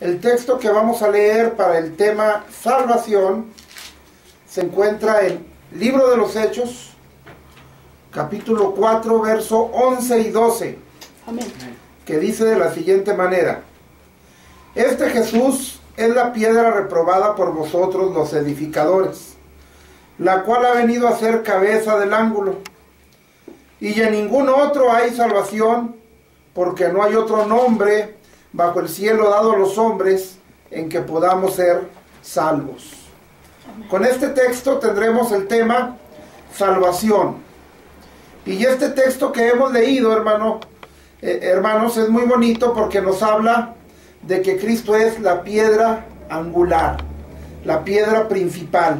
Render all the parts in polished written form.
El texto que vamos a leer para el tema salvación se encuentra en Libro de los Hechos, capítulo 4, verso 11 y 12. Amén. Que dice de la siguiente manera: Este Jesús es la piedra reprobada por vosotros los edificadores, la cual ha venido a ser cabeza del ángulo. Y en ningún otro hay salvación, porque no hay otro nombre bajo el cielo dado a los hombres en que podamos ser salvos. Con este texto tendremos el tema salvación. Y este texto que hemos leído, hermanos, es muy bonito porque nos habla de que Cristo es la piedra angular, la piedra principal,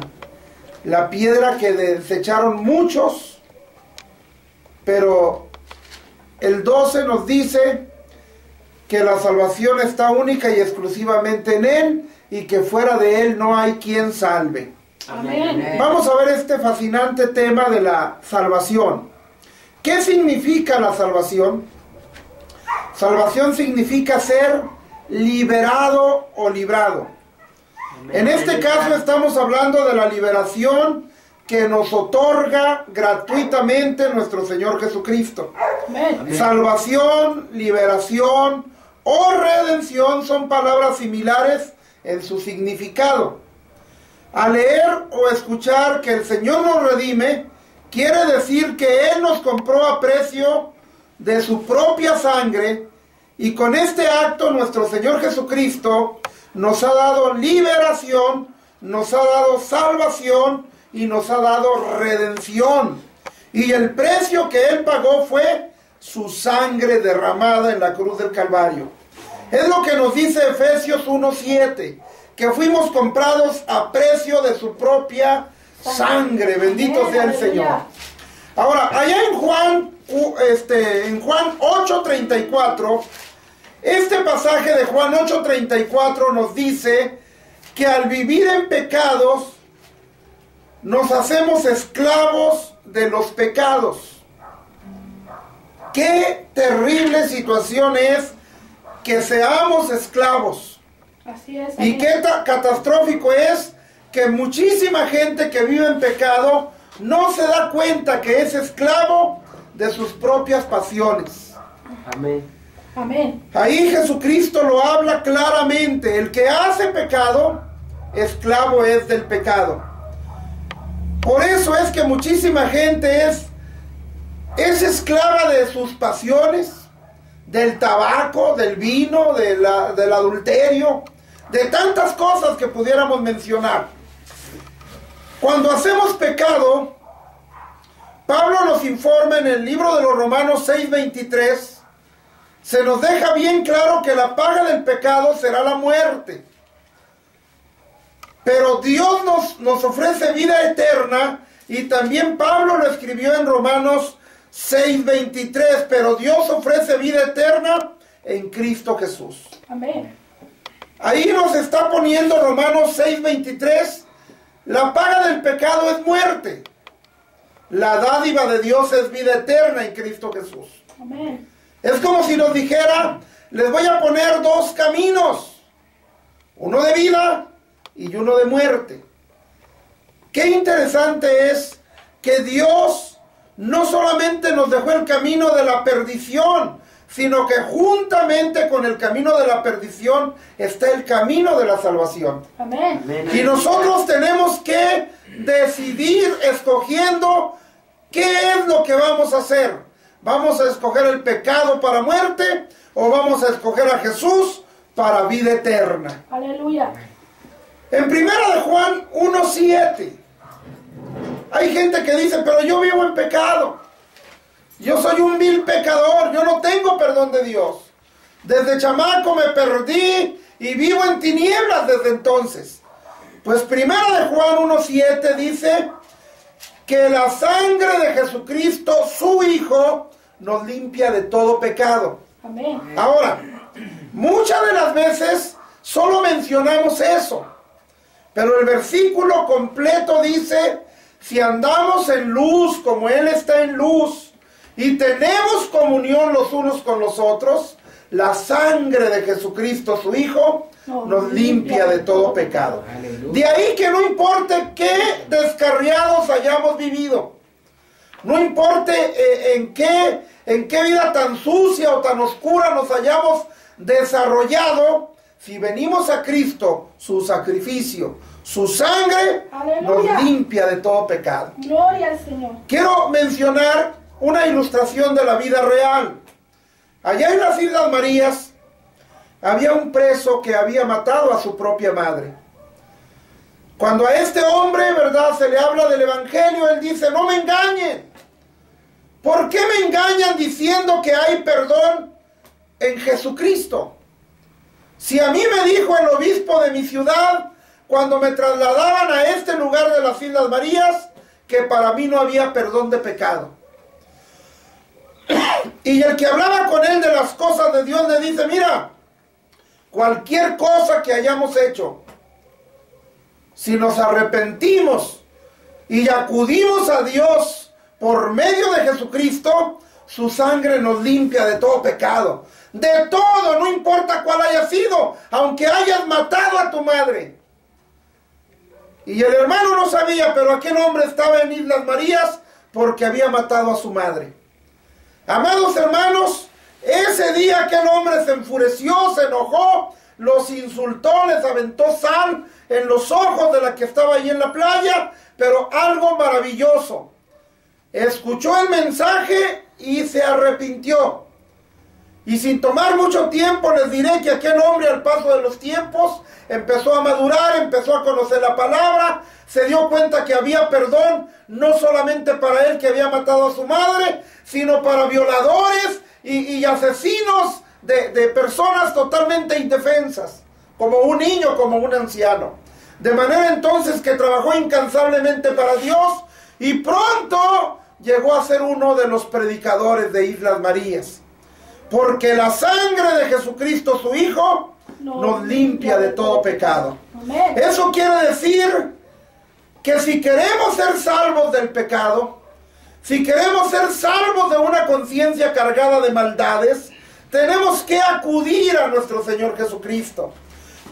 la piedra que desecharon muchos, pero el 12 nos dice que la salvación está única y exclusivamente en Él y que fuera de Él no hay quien salve. Amén. Vamos a ver este fascinante tema de la salvación. ¿Qué significa la salvación? Salvación significa ser liberado o librado. En este caso estamos hablando de la liberación que nos otorga gratuitamente nuestro Señor Jesucristo. Amén. Salvación, liberación o redención son palabras similares en su significado. Al leer o escuchar que el Señor nos redime, quiere decir que Él nos compró a precio de su propia sangre, y con este acto nuestro Señor Jesucristo nos ha dado liberación, nos ha dado salvación y nos ha dado redención. Y el precio que Él pagó fue su sangre derramada en la cruz del Calvario. Es lo que nos dice Efesios 1:7, que fuimos comprados a precio de su propia sangre. Bendito sea el Señor. Ahora, allá en Juan 8:34, este pasaje de Juan 8:34 nos dice que al vivir en pecados nos hacemos esclavos de los pecados. Qué terrible situación es que seamos esclavos. Así es. Y qué catastrófico es que muchísima gente que vive en pecado no se da cuenta que es esclavo de sus propias pasiones. Amén. Amén. Ahí Jesucristo lo habla claramente. El que hace pecado, esclavo es del pecado. Por eso es que muchísima gente es esclava de sus pasiones, del tabaco, del vino, del adulterio, de tantas cosas que pudiéramos mencionar. Cuando hacemos pecado, Pablo nos informa en el libro de los Romanos 6:23, se nos deja bien claro que la paga del pecado será la muerte. Pero Dios nos ofrece vida eterna, y también Pablo lo escribió en Romanos 6:23, pero Dios ofrece vida eterna en Cristo Jesús. Amén. Ahí nos está poniendo Romanos 6:23, la paga del pecado es muerte. La dádiva de Dios es vida eterna en Cristo Jesús. Amén. Es como si nos dijera, les voy a poner dos caminos, uno de vida y uno de muerte. Qué interesante es que Dios no solamente nos dejó el camino de la perdición, sino que juntamente con el camino de la perdición está el camino de la salvación. Amén. Amén. Y nosotros tenemos que decidir escogiendo qué es lo que vamos a hacer. ¿Vamos a escoger el pecado para muerte o vamos a escoger a Jesús para vida eterna? Aleluya. En 1 de Juan 1:7 hay gente que dice, pero yo vivo en pecado, yo soy un vil pecador, yo no tengo perdón de Dios, desde chamaco me perdí y vivo en tinieblas desde entonces. Pues 1 de Juan 1:7 dice que la sangre de Jesucristo, su Hijo, nos limpia de todo pecado. Amén. Ahora, muchas de las veces solo mencionamos eso, pero el versículo completo dice, si andamos en luz como Él está en luz, y tenemos comunión los unos con los otros, la sangre de Jesucristo, su Hijo, nos limpia de todo pecado. De ahí que no importe qué descarriados hayamos vivido, no importe en qué vida tan sucia o tan oscura nos hayamos desarrollado, si venimos a Cristo, su sacrificio, su sangre, ¡aleluya!, nos limpia de todo pecado. Gloria al Señor. Quiero mencionar una ilustración de la vida real. Allá en las Islas Marías había un preso que había matado a su propia madre. Cuando a este hombre, ¿verdad?, se le habla del Evangelio, él dice: no me engañen. ¿Por qué me engañan diciendo que hay perdón en Jesucristo? Si a mí me dijo el obispo de mi ciudad, cuando me trasladaban a este lugar de las Islas Marías, que para mí no había perdón de pecado. Y el que hablaba con él de las cosas de Dios le dice: mira, cualquier cosa que hayamos hecho, si nos arrepentimos y acudimos a Dios por medio de Jesucristo, su sangre nos limpia de todo pecado. De todo, no importa cuál haya sido, aunque hayas matado a tu madre. Y el hermano no sabía, pero aquel hombre estaba en Islas Marías porque había matado a su madre. Amados hermanos, ese día aquel hombre se enfureció, se enojó, los insultó, les aventó sal en los ojos de la que estaba ahí en la playa, pero algo maravilloso: escuchó el mensaje y se arrepintió. Y sin tomar mucho tiempo les diré que aquel hombre, al paso de los tiempos, empezó a madurar, empezó a conocer la palabra, se dio cuenta que había perdón, no solamente para él que había matado a su madre, sino para violadores y asesinos de personas totalmente indefensas, como un niño, como un anciano. De manera entonces que trabajó incansablemente para Dios y pronto llegó a ser uno de los predicadores de Islas Marías. Porque la sangre de Jesucristo, su Hijo, nos limpia de todo pecado. Amén. Eso quiere decir que si queremos ser salvos del pecado, si queremos ser salvos de una conciencia cargada de maldades, tenemos que acudir a nuestro Señor Jesucristo.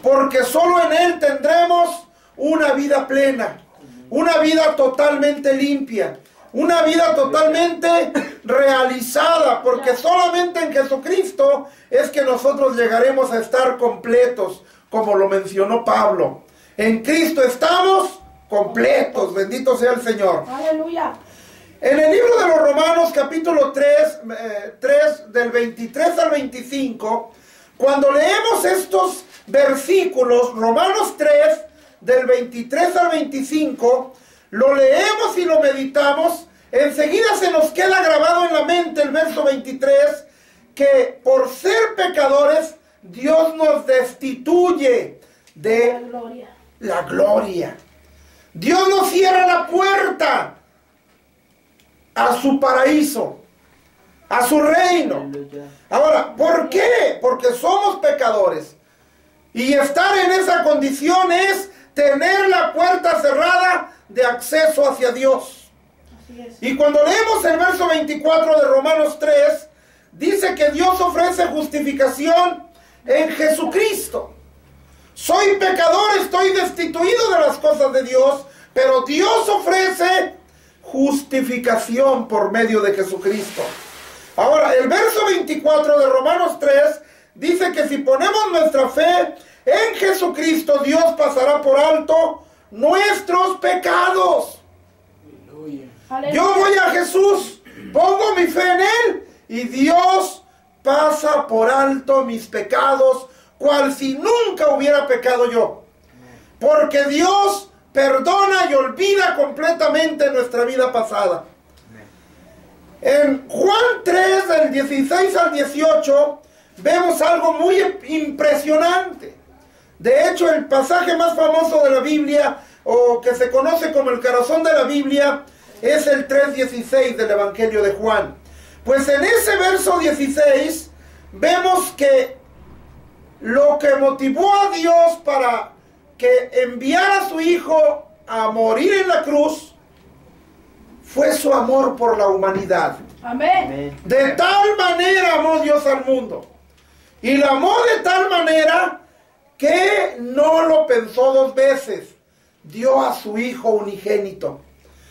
Porque solo en Él tendremos una vida plena, una vida totalmente limpia, una vida totalmente realizada, porque solamente en Jesucristo es que nosotros llegaremos a estar completos, como lo mencionó Pablo. En Cristo estamos completos, bendito sea el Señor. Aleluya. En el libro de los Romanos, capítulo 3, del 23 al 25, cuando leemos estos versículos, Romanos 3, del 23 al 25, lo leemos y lo meditamos, enseguida se nos queda grabado en la mente el verso 23, que por ser pecadores, Dios nos destituye de la gloria. Dios nos cierra la puerta a su paraíso, a su reino. Ahora, ¿por qué? Porque somos pecadores. Y estar en esa condición es tener la puerta cerrada de acceso hacia Dios. Así es. Y cuando leemos el verso 24 de Romanos 3, dice que Dios ofrece justificación en Jesucristo. Soy pecador, estoy destituido de las cosas de Dios, pero Dios ofrece justificación por medio de Jesucristo. Ahora, el verso 24 de Romanos 3 dice que si ponemos nuestra fe en Jesucristo, Dios pasará por alto nuestros pecados. Aleluya. Yo voy a Jesús, pongo mi fe en Él y Dios pasa por alto mis pecados, cual si nunca hubiera pecado yo. Porque Dios perdona y olvida completamente nuestra vida pasada. En Juan 3, del 16 al 18, vemos algo muy impresionante. De hecho, el pasaje más famoso de la Biblia, o que se conoce como el corazón de la Biblia, es el 3:16 del Evangelio de Juan. Pues en ese verso 16 vemos que lo que motivó a Dios para que enviara a su Hijo a morir en la cruz fue su amor por la humanidad. Amén. De tal manera amó Dios al mundo. Y la amó de tal manera que no lo pensó dos veces. Dio a su Hijo unigénito.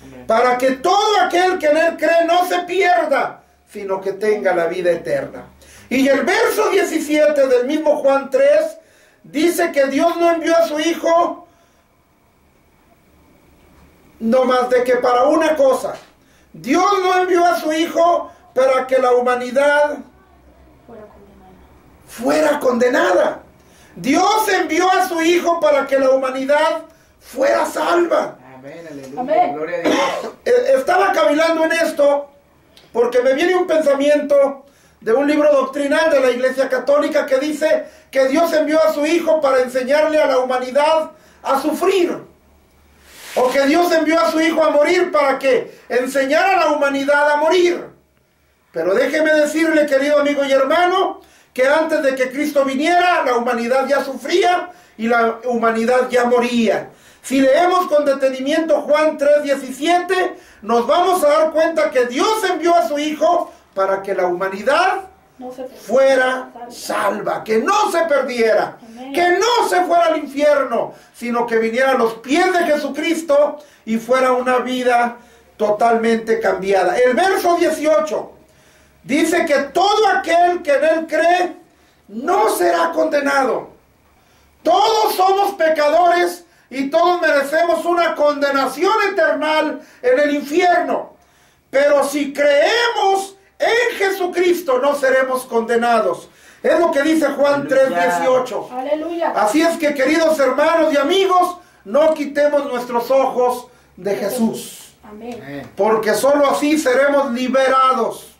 Amén. Para que todo aquel que en Él cree no se pierda, sino que tenga la vida eterna. Y el verso 17 del mismo Juan 3 dice que Dios no envió a su Hijo no más de que para una cosa. Dios no envió a su Hijo para que la humanidad fuera condenada. Dios envió a su Hijo para que la humanidad fuera salva. Amén, aleluya. Amén. Gloria a Dios. Estaba cavilando en esto porque me viene un pensamiento de un libro doctrinal de la Iglesia Católica que dice que Dios envió a su Hijo para enseñarle a la humanidad a sufrir. O que Dios envió a su Hijo a morir para que enseñara a la humanidad a morir. Pero déjeme decirle, querido amigo y hermano, que antes de que Cristo viniera, la humanidad ya sufría y la humanidad ya moría. Si leemos con detenimiento Juan 3:17, nos vamos a dar cuenta que Dios envió a su Hijo para que la humanidad fuera salva, que no se perdiera, que no se fuera al infierno, sino que viniera a los pies de Jesucristo y fuera una vida totalmente cambiada. El verso 18 dice que todo aquel que en Él cree no será condenado. Todos somos pecadores y todos merecemos una condenación eterna en el infierno. Pero si creemos en Jesucristo no seremos condenados. Es lo que dice Juan 3:18. Aleluya. Así es que, queridos hermanos y amigos, no quitemos nuestros ojos de Jesús. Amén. Porque sólo así seremos liberados.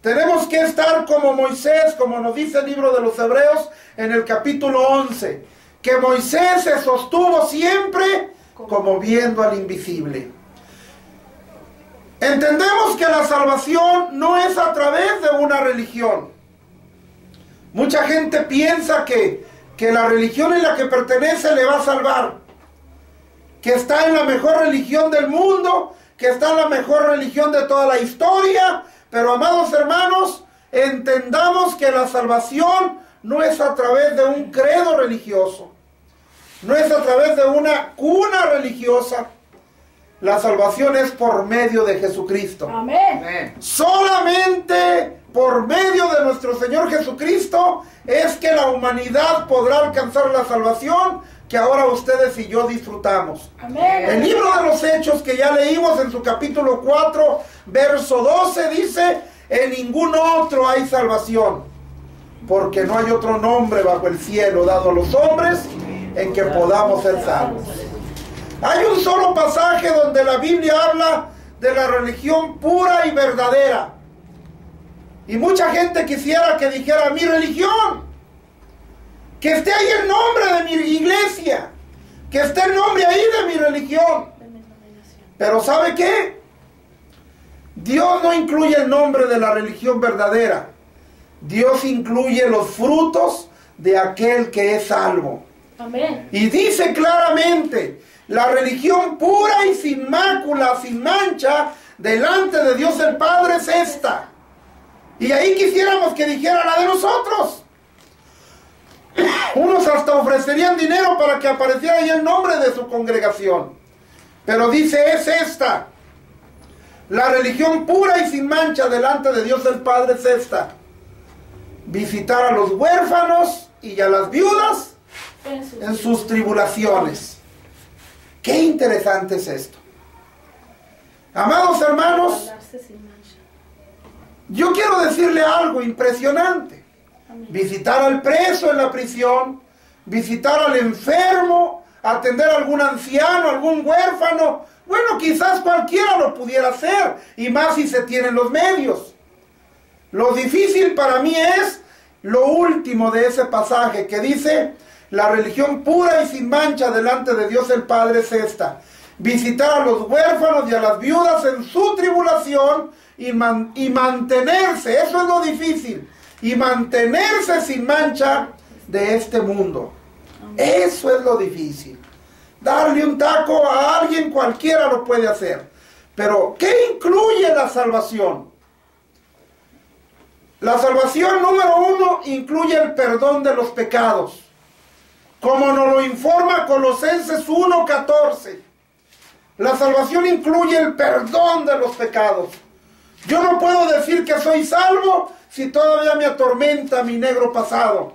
Tenemos que estar como Moisés, como nos dice el libro de los Hebreos en el capítulo 11, que Moisés se sostuvo siempre como viendo al invisible. Entendemos que la salvación no es a través de una religión. Mucha gente piensa que la religión en la que pertenece le va a salvar, que está en la mejor religión del mundo, que está en la mejor religión de toda la historia. Pero, amados hermanos, entendamos que la salvación no es a través de un credo religioso, no es a través de una cuna religiosa. La salvación es por medio de Jesucristo. Amén. Solamente por medio de nuestro Señor Jesucristo es que la humanidad podrá alcanzar la salvación que ahora ustedes y yo disfrutamos. Amén. El libro de los Hechos que ya leímos en su capítulo 4, verso 12 dice: en ningún otro hay salvación, porque no hay otro nombre bajo el cielo dado a los hombres en que podamos ser salvos. Hay un solo pasaje donde la Biblia habla de la religión pura y verdadera. Y mucha gente quisiera que dijera: mi religión, que esté ahí el nombre de mi iglesia, que esté el nombre ahí de mi religión. Pero ¿sabe qué? Dios no incluye el nombre de la religión verdadera. Dios incluye los frutos de aquel que es salvo. Amén. Y dice claramente: la religión pura y sin mácula, sin mancha, delante de Dios el Padre es esta. Y ahí quisiéramos que dijera la de nosotros. Unos hasta ofrecerían dinero para que apareciera ahí el nombre de su congregación. Pero dice: es esta. La religión pura y sin mancha delante de Dios el Padre es esta: visitar a los huérfanos y a las viudas en sus tribulaciones. Qué interesante es esto. Amados hermanos, yo quiero decirle algo impresionante. Visitar al preso en la prisión, visitar al enfermo, atender a algún anciano, algún huérfano. Bueno, quizás cualquiera lo pudiera hacer, y más si se tienen los medios. Lo difícil para mí es lo último de ese pasaje que dice: la religión pura y sin mancha delante de Dios el Padre es esta: visitar a los huérfanos y a las viudas en su tribulación y mantenerse, eso es lo difícil, y mantenerse sin mancha de este mundo. Eso es lo difícil. Darle un taco a alguien cualquiera lo puede hacer. Pero ¿qué incluye la salvación? La salvación número 1 incluye el perdón de los pecados, como nos lo informa Colosenses 1:14. La salvación incluye el perdón de los pecados. Yo no puedo decir que soy salvo si todavía me atormenta mi negro pasado.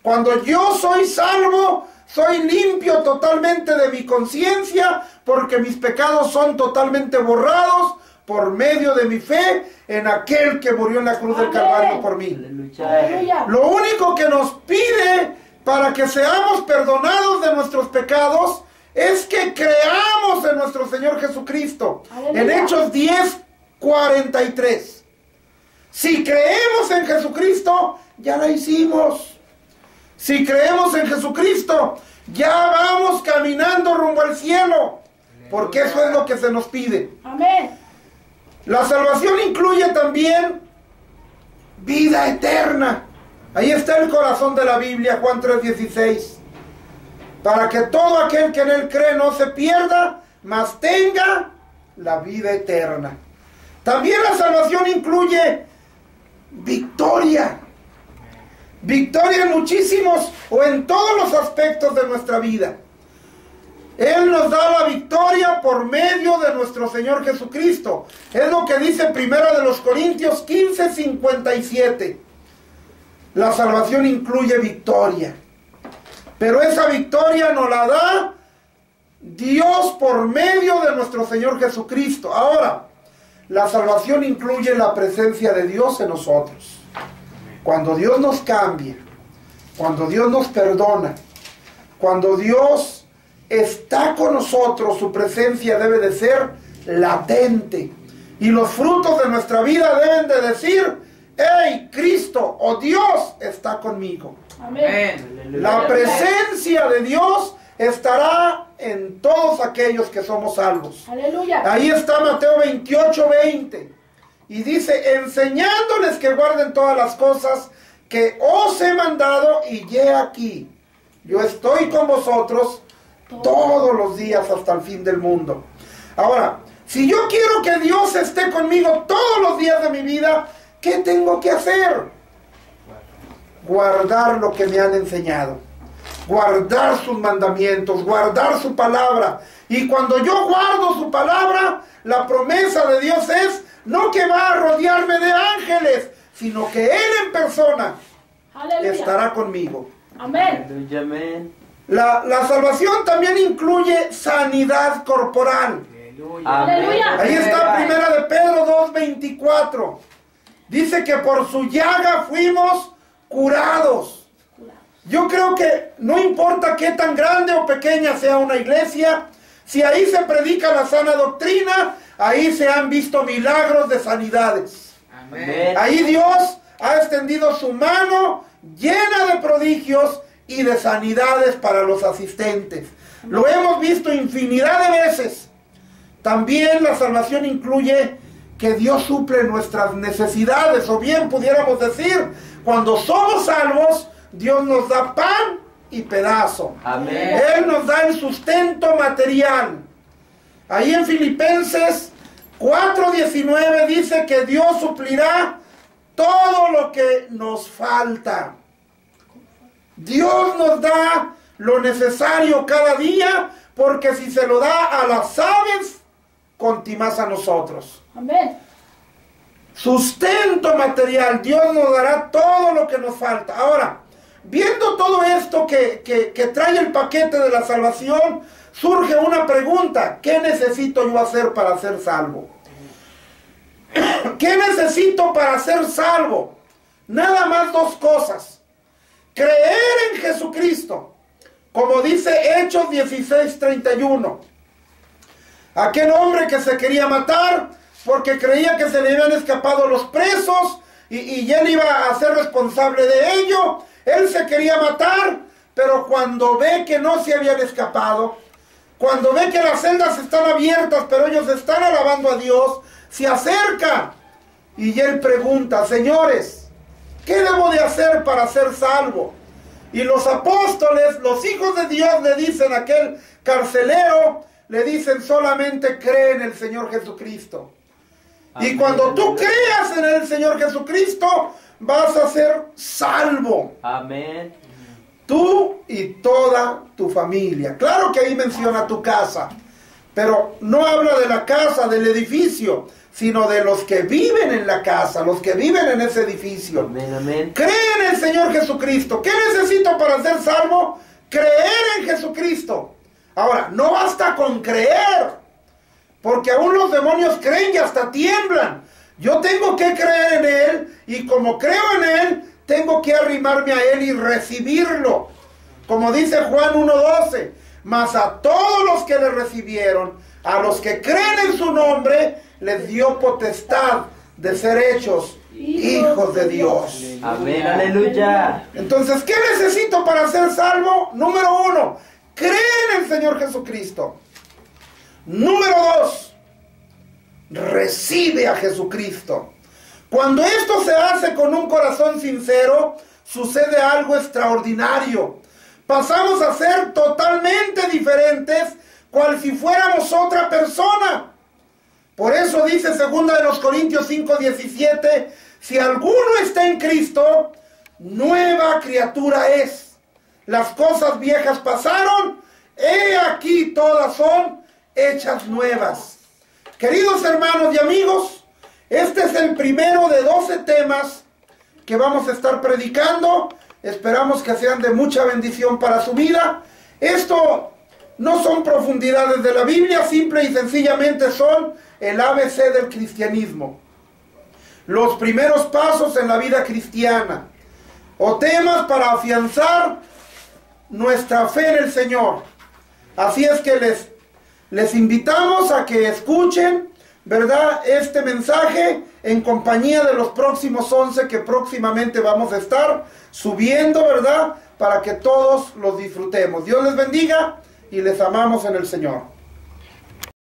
Cuando yo soy salvo, soy limpio totalmente de mi conciencia, porque mis pecados son totalmente borrados por medio de mi fe en aquel que murió en la cruz del Calvario por mí. Aleluya. Lo único que nos pide para que seamos perdonados de nuestros pecados es que creamos en nuestro Señor Jesucristo. Aleluya. En Hechos 10:43. Si creemos en Jesucristo, ya la hicimos. Si creemos en Jesucristo, ya vamos caminando rumbo al cielo, porque eso es lo que se nos pide. Amén. La salvación incluye también vida eterna. Ahí está el corazón de la Biblia, Juan 3:16. Para que todo aquel que en él cree no se pierda, mas tenga la vida eterna. También la salvación incluye victoria. Victoria en muchísimos o en todos los aspectos de nuestra vida. Él nos da la victoria por medio de nuestro Señor Jesucristo. Es lo que dice Primera de los Corintios 15:57. La salvación incluye victoria. Pero esa victoria nos la da Dios por medio de nuestro Señor Jesucristo. Ahora, la salvación incluye la presencia de Dios en nosotros. Cuando Dios nos cambia, cuando Dios nos perdona, cuando Dios está con nosotros, su presencia debe de ser latente. Y los frutos de nuestra vida deben de decir: ¡hey, Cristo o Dios está conmigo! Amén. La presencia de Dios estará en todos aquellos que somos salvos. Aleluya. Ahí está Mateo 28:20. Y dice: enseñándoles que guarden todas las cosas que os he mandado, y he aquí, yo estoy con vosotros todos los días hasta el fin del mundo. Ahora, si yo quiero que Dios esté conmigo todos los días de mi vida, ¿qué tengo que hacer? Guardar lo que me han enseñado, guardar sus mandamientos, guardar su palabra. Y cuando yo guardo su palabra, la promesa de Dios es no que va a rodearme de ángeles, sino que Él en persona Aleluya. estará conmigo. Amén. Amén. La salvación también incluye sanidad corporal. Aleluya. Ahí está Primera de Pedro 2:24. Dice que por su llaga fuimos curados. Yo creo que no importa qué tan grande o pequeña sea una iglesia, si ahí se predica la sana doctrina, ahí se han visto milagros de sanidades. Amén. Ahí Dios ha extendido su mano llena de prodigios y de sanidades para los asistentes. Lo hemos visto infinidad de veces. También la salvación incluye que Dios suple nuestras necesidades, o bien pudiéramos decir, cuando somos salvos, Dios nos da pan y pedazo. Amén. Él nos da el sustento material. Ahí en Filipenses 4:19 dice que Dios suplirá todo lo que nos falta. Dios nos da lo necesario cada día, porque si se lo da a las aves, contimás a nosotros. Amén. Sustento material, Dios nos dará todo lo que nos falta. Ahora, viendo todo esto que trae el paquete de la salvación, surge una pregunta: ¿qué necesito yo hacer para ser salvo? ¿Qué necesito para ser salvo? Nada más dos cosas: creer en Jesucristo, como dice Hechos 16:31. Aquel hombre que se quería matar porque creía que se le habían escapado los presos y él iba a ser responsable de ello. Él se quería matar, pero cuando ve que no se habían escapado, cuando ve que las celdas están abiertas, pero ellos están alabando a Dios, se acerca y él pregunta: señores, ¿qué debo de hacer para ser salvo? Y los apóstoles, los hijos de Dios, le dicen a aquel carcelero, le dicen: solamente cree en el Señor Jesucristo. Amén. Y cuando tú creas en el Señor Jesucristo, vas a ser salvo. Amén. Tú y toda tu familia. Claro que ahí menciona tu casa, pero no habla de la casa, del edificio, sino de los que viven en la casa, los que viven en ese edificio. Amén, amén. Cree en el Señor Jesucristo. ¿Qué necesito para ser salvo? Creer en Jesucristo. Ahora, no basta con creer, porque aún los demonios creen y hasta tiemblan. Yo tengo que creer en Él, y como creo en Él, tengo que arrimarme a Él y recibirlo. Como dice Juan 1:12, mas a todos los que le recibieron, a los que creen en su nombre, les dio potestad de ser hechos hijos de Dios. Amén, aleluya. Entonces, ¿qué necesito para ser salvo? Número 1, cree en el Señor Jesucristo. Número 2, recibe a Jesucristo. Cuando esto se hace con un corazón sincero, sucede algo extraordinario. Pasamos a ser totalmente diferentes, cual si fuéramos otra persona. Por eso dice 2 Corintios 5:17, si alguno está en Cristo, nueva criatura es. Las cosas viejas pasaron, he aquí todas son hechas nuevas. Queridos hermanos y amigos, este es el primero de 12 temas que vamos a estar predicando. Esperamos que sean de mucha bendición para su vida. Esto no son profundidades de la Biblia, simple y sencillamente son el ABC del cristianismo. Los primeros pasos en la vida cristiana, o temas para afianzar nuestra fe en el Señor. Así es que les invitamos a que escuchen, ¿verdad?, este mensaje en compañía de los próximos 11 que próximamente vamos a estar subiendo, ¿verdad?, para que todos los disfrutemos. Dios les bendiga y les amamos en el Señor.